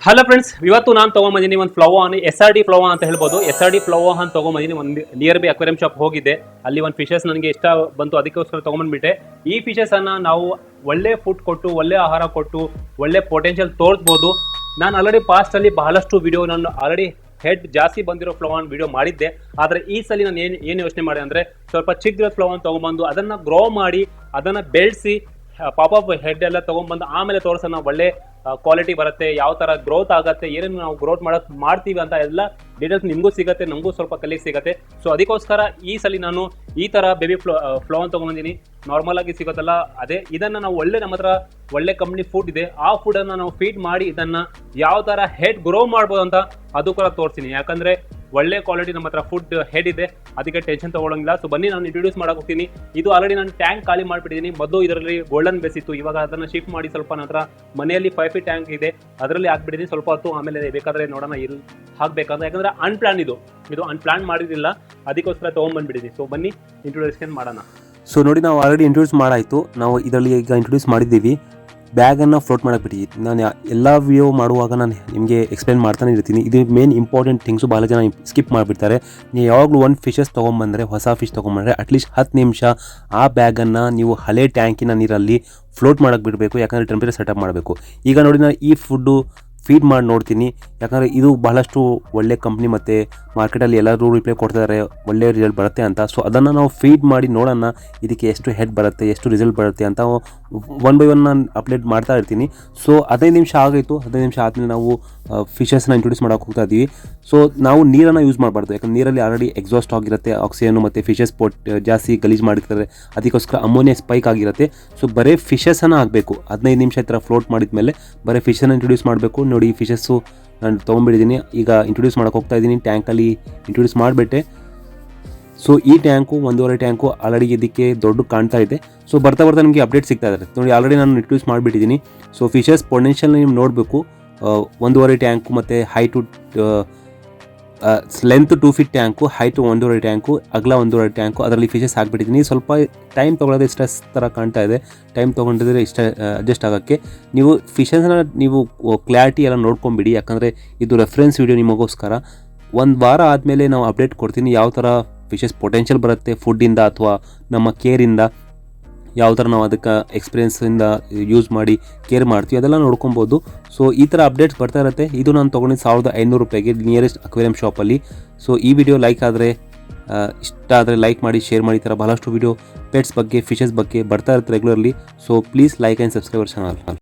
Hello friends, ಇವತ್ತು ನಾನು ತೊಗೊಂಬಂದಿನಿ ಒಂದು ಫ್ಲವರ್ SRD ಫ್ಲವರ್ ಅಂತ ಹೇಳ್ಬೋದು. SRD ಫ್ಲವರ್ ಅಂತ ತೊಗೊಂಬಂದಿನಿ. ಒಂದು ನಿಯರ್ ಬೈ ಅಕ್ವೇರಿಯಂ ಶಾಪ್ ಹೋಗಿದ್ದೆ, ಅಲ್ಲಿ ಒಂದು ಫಿಶಸ್ ನನಗೆ ಇಷ್ಟ ಬಂತು, ಅದಕ್ಕೋಸ್ಕರ ತೊಗೊಂಬಂದ್ಬಿಟ್ಟೆ. ಈ ಫಿಶಸನ್ನು ನಾವು ಒಳ್ಳೆ ಫುಡ್ ಕೊಟ್ಟು, ಒಳ್ಳೆ ಆಹಾರ ಕೊಟ್ಟು, ಒಳ್ಳೆ ಪೊಟೆನ್ಷಿಯಲ್ ತೋರಿಸ್ಬೋದು. ನಾನು ಆಲ್ರೆಡಿ ಪಾಸ್ಟಲ್ಲಿ ಬಹಳಷ್ಟು ವಿಡಿಯೋ, ನಾನು ಆಲ್ರೆಡಿ ಹೆಡ್ ಜಾಸ್ತಿ ಬಂದಿರೋ ಫ್ಲವರ್ ವಿಡಿಯೋ ಮಾಡಿದ್ದೆ. ಆದರೆ ಈ ಸಲ ನಾನು ಏನು ಯೋಚನೆ ಮಾಡಿದೆ ಅಂದರೆ, ಸ್ವಲ್ಪ ಚಿಕ್ಕದ ಫ್ಲವರ್ ತೊಗೊಂಬಂದು ಅದನ್ನು ಗ್ರೋ ಮಾಡಿ, ಅದನ್ನು ಬೆಳೆಸಿ, ಪಾಪಪ್ ಹೆಡ್ ಎಲ್ಲ ತೊಗೊಂಬಂದು ಆಮೇಲೆ ತೋರಿಸೋಣ. ಒಳ್ಳೆ ಕ್ವಾಲಿಟಿ ಬರುತ್ತೆ, ಯಾವ ಥರ ಗ್ರೋತ್ ಆಗುತ್ತೆ, ಏನೇನು ನಾವು ಗ್ರೋತ್ ಮಾಡ್ತೀವಿ ಅಂತ ಎಲ್ಲ ಡೀಟೇಲ್ಸ್ ನಿಮಗೂ ಸಿಗುತ್ತೆ, ನಮಗೂ ಸ್ವಲ್ಪ ಕಲಿಗೆ ಸಿಗುತ್ತೆ. ಸೊ ಅದಕ್ಕೋಸ್ಕರ ಈ ಸಲ ನಾನು ಈ ಥರ ಬೇಬಿ ಫ್ಲವರ್ ತೊಗೊಂಬಂದಿನಿ. ನಾರ್ಮಲ್ ಆಗಿ ಸಿಗುತ್ತಲ್ಲ ಅದೇ, ಇದನ್ನು ನಾವು ನಮ್ಮ ಹತ್ರ ಒಳ್ಳೆ ಕಂಪ್ನಿ ಫುಡ್ ಇದೆ, ಆ ಫುಡನ್ನು ನಾವು ಫೀಡ್ ಮಾಡಿ ಇದನ್ನು ಯಾವ ಥರ ಹೆಡ್ ಗ್ರೋ ಮಾಡ್ಬೋದು ಅಂತ ಅದು ಕೂಡ ತೋರಿಸ್ತೀನಿ. ಯಾಕಂದರೆ ಒಳ್ಳೆ ಕ್ವಾಲಿಟಿ ನಮ್ಮ ಹತ್ರ ಫುಡ್ ಹೆಡ್ ಇದೆ, ಅದಕ್ಕೆ ಟೆನ್ಷನ್ ತೊಗೊಳಂಗಿಲ್ಲ. ಸೊ ಬನ್ನಿ, ನಾನು ಇಂಟ್ರೊಡ್ಯೂಸ್ ಮಾಡಕ್ಕೆ ಹೋಗ್ತೀನಿ. ಇದು ಆಲ್ರೆಡಿ ನಾನು ಟ್ಯಾಂಕ್ ಖಾಲಿ ಮಾಡಿಬಿಟ್ಟಿದ್ದೀನಿ. ಮೊದಲು ಇದರಲ್ಲಿ ಗೋಲ್ಡನ್ ಬೇಸ್ ಇತ್ತು, ಇವಾಗ ಅದನ್ನು ಶಿಫ್ಟ್ ಮಾಡಿ ಸ್ವಲ್ಪ ನನ್ನ ಹತ್ರ ಮನೆಯಲ್ಲಿ 5 feet ಟ್ಯಾಂಕ್ ಇದೆ, ಅದರಲ್ಲಿ ಹಾಕ್ಬಿಟ್ಟಿದ್ದೀನಿ. ಸ್ವಲ್ಪ ಹೊತ್ತು ಆಮೇಲೆ ಬೇಕಾದರೆ ನೋಡೋಣ ಇಲ್ಲಿ ಹಾಕಬೇಕಂದ್ರೆ, ಯಾಕಂದರೆ ಅನ್ಪ್ಲಾನ್ ಇದು ಅನ್ಪ್ಲಾನ್ ಮಾಡಿದ್ದಿಲ್ಲ, ಅದಕ್ಕೋಸ್ಕರ ತೊಗೊಂಡ್ಬಂದ್ಬಿಟ್ಟಿದ್ದೀನಿ. ಸೊ ಬನ್ನಿ ಇಂಟ್ರೊಡ್ಯೂಷನ್ ಮಾಡೋಣ. ಸೊ ನೋಡಿ, ನಾವು ಆಲ್ರೆಡಿ ಇಂಟ್ರೊಡ್ಯೂಸ್ ಮಾಡಾಯಿತು. ನಾವು ಇದರಲ್ಲಿ ಈಗ ಇಂಟ್ರೊಡ್ಯೂಸ್ ಮಾಡಿದ್ದೀವಿ. ಬ್ಯಾಗನ್ನು ಫ್ಲೋಟ್ ಮಾಡಕ್ಕೆ ಬಿಟ್ಟಿದ್ದೀವಿ. ನಾನು ಎಲ್ಲ ವಿಡಿಯೋ ಮಾಡುವಾಗ ನಾನು ನಿಮಗೆ ಎಕ್ಸ್ಪ್ಲೇನ್ ಮಾಡ್ತಾನೆ ಇರ್ತೀನಿ. ಇದು ಮೇನ್ ಇಂಪಾರ್ಟೆಂಟ್ ಥಿಂಗ್ಸು. ಭಾಳ ಜನ ಸ್ಕಿಪ್ ಮಾಡಿಬಿಡ್ತಾರೆ. ನೀವು ಯಾವಾಗಲೂ ಒಂದು ಫಿಶಸ್ ತೊಗೊಂಬಂದರೆ, ಹೊಸ ಫಿಶ್ ತೊಗೊಂಬಂದರೆ ಅಟ್ಲೀಸ್ಟ್ 10 ನಿಮಿಷ ಆ ಬ್ಯಾಗನ್ನು ನೀವು ಹಳೆ ಟ್ಯಾಂಕಿನ ನೀರಲ್ಲಿ ಫ್ಲೋಟ್ ಮಾಡೋಕ್ಕೆ ಬಿಡಬೇಕು. ಯಾಕಂದರೆ ಟೆಂಪ್ರೇಚರ್ ಸೆಟಪ್ ಮಾಡಬೇಕು. ಈಗ ನೋಡಿ, ನಾನು ಈ ಫುಡ್ಡು ಫೀಡ್ ಮಾಡಿ ನೋಡ್ತೀನಿ. ಯಾಕಂದರೆ ಇದು ಬಹಳಷ್ಟು ಒಳ್ಳೆ ಕಂಪ್ನಿ ಮತ್ತು ಮಾರ್ಕೆಟಲ್ಲಿ ಎಲ್ಲರೂ ರಿಪ್ಲೈ ಕೊಡ್ತಾರೆ, ಒಳ್ಳೆಯ ರಿಸಲ್ಟ್ ಬರುತ್ತೆ ಅಂತ. ಸೊ ಅದನ್ನು ನಾವು ಫೀಡ್ ಮಾಡಿ ನೋಡೋಣ, ಇದಕ್ಕೆ ಎಷ್ಟು ಹೆಡ್ ಬರುತ್ತೆ, ಎಷ್ಟು ರಿಸಲ್ಟ್ ಬರುತ್ತೆ ಅಂತ 1 by 1 ನಾನು ಅಪ್ಡೇಟ್ ಮಾಡ್ತಾ ಇರ್ತೀನಿ. ಸೊ 15 ನಿಮಿಷ ಆಗಾಯಿತು. 15 ನಿಮಿಷ ಆದಮೇಲೆ ನಾವು ಫಿಶಸ್ನ ಇಂಟ್ರೊಡ್ಯೂಸ್ ಮಾಡೋಕೆ ಹೋಗ್ತಾ ಇದ್ದೀವಿ. ಸೊ ನಾವು ನೀರನ್ನು ಯೂಸ್ ಮಾಡಬಾರ್ದು, ಯಾಕಂದರೆ ನೀರಲ್ಲಿ ಆಲ್ರೆಡಿ ಎಕ್ಸಾಸ್ಟ್ ಆಗಿರುತ್ತೆ ಆಕ್ಸಿಜನ್ನು, ಮತ್ತು ಫಿಶಸ್ ಜಾಸ್ತಿ ಗಲೀಜು ಮಾಡಿರ್ತಾರೆ, ಅದಕ್ಕೋಸ್ಕರ ಅಮೋನಿಯಾ ಸ್ಪೈಕ್ ಆಗಿರುತ್ತೆ. ಸೊ ಬರೀ ಫಿಶಸನ್ನು ಹಾಕಬೇಕು. 15 ನಿಮಿಷ ಈ ಥರ ಫ್ಲೋಟ್ ಮಾಡಿದ ಮೇಲೆ ಬರೀ ಫಿಶನ್ನು ಇಂಟ್ರೊಡ್ಯೂಸ್ ಮಾಡಬೇಕು. ನೋಡಿ, ಈ ಫಿಶಸ್ಸು ನಾನು ತೊಗೊಂಡ್ಬಿಟ್ಟಿದ್ದೀನಿ. ಈಗ ಇಂಟ್ರೊಡ್ಯೂಸ್ ಮಾಡೋಕೆ ಹೋಗ್ತಾ ಇದ್ದೀನಿ. ಟ್ಯಾಂಕಲ್ಲಿ ಇಂಟ್ರೊಡ್ಯೂಸ್ ಮಾಡಿಬಿಟ್ಟೆ. ಸೊ ಈ ಟ್ಯಾಂಕು 1.5 ಟ್ಯಾಂಕು ಆಲ್ರೆಡಿ ಇದಕ್ಕೆ ದೊಡ್ಡ ಕಾಣ್ತಾ ಇದೆ. ಸೊ ಬರ್ತಾ ನಿಮಗೆ ಅಪ್ಡೇಟ್ ಸಿಗ್ತಾ ಇದ್ದಾರೆ. ನೋಡಿ, ಆಲ್ರೆಡಿ ನಾನು ಇಂಟ್ರೊಡ್ಯೂಸ್ ಮಾಡಿಬಿಟ್ಟಿದ್ದೀನಿ. ಸೊ ಫಿಶಸ್ ಪೊಟೆನ್ಷಿಯಲ್ ನೀವು ನೋಡಬೇಕು. 1.5 ಟ್ಯಾಂಕು ಮತ್ತು height length 2 feet tank, height 1.5 tank, ಅಗಲ 1.5 ಟ್ಯಾಂಕು, ಅದರಲ್ಲಿ ಫಿಶಸ್ ಹಾಕ್ಬಿಟ್ಟಿದ್ದೀನಿ. ಸ್ವಲ್ಪ ಟೈಮ್ ತೊಗೊಳ್ಳೋದು ಇಷ್ಟ ಥರ ಕಾಣ್ತಾ ಇದೆ. ಟೈಮ್ ತೊಗೊಂಡಿದ್ರೆ ಇಷ್ಟ ಅಡ್ಜಸ್ಟ್ ಆಗೋಕ್ಕೆ. ನೀವು ಫಿಶಸ್ನ ನೀವು ಕ್ಲಾರಿಟಿ ಎಲ್ಲ ನೋಡ್ಕೊಂಬಿಡಿ, ಯಾಕಂದರೆ ಇದು ರೆಫರೆನ್ಸ್ ವಿಡಿಯೋ ನಿಮಗೋಸ್ಕರ. 1 ವಾರ ಆದಮೇಲೆ ನಾವು ಅಪ್ಡೇಟ್ ಕೊಡ್ತೀನಿ, ಯಾವ ಥರ ಫಿಶಸ್ ಪೊಟೆನ್ಷಿಯಲ್ ಬರುತ್ತೆ ಫುಡ್ಡಿಂದ ಅಥವಾ ನಮ್ಮ ಕೇರಿಂದ, ಯಾವ ಥರ ನಾವು ಅದಕ್ಕೆ ಎಕ್ಸ್ಪೀರಿಯನ್ಸಿಂದ ಯೂಸ್ ಮಾಡಿ ಕೇರ್ ಮಾಡ್ತೀವಿ, ಅದೆಲ್ಲ ನೋಡ್ಕೊಬೋದು. ಸೊ ಈ ಥರ ಅಪ್ಡೇಟ್ಸ್ ಬರ್ತಾ ಇರುತ್ತೆ. ಇದು ನಾನು ತೊಗೊಂಡಿದ್ದು 1500 ರೂಪಾಯಿಗೆ ನಿಯರೆಸ್ಟ್ ಅಕ್ವೇರಿಯಂ ಶಾಪಲ್ಲಿ. ಸೊ ಈ ವಿಡಿಯೋ ಲೈಕ್ ಆದರೆ, ಇಷ್ಟ ಆದರೆ ಲೈಕ್ ಮಾಡಿ, ಶೇರ್ ಮಾಡಿ. ಈ ಥರ ಬಹಳಷ್ಟು ವಿಡಿಯೋ ಪೆಟ್ಸ್ ಬಗ್ಗೆ, ಫಿಶಸ್ ಬಗ್ಗೆ ಬರ್ತಾ ಇರುತ್ತೆ regularly. So please like and subscribe our channel.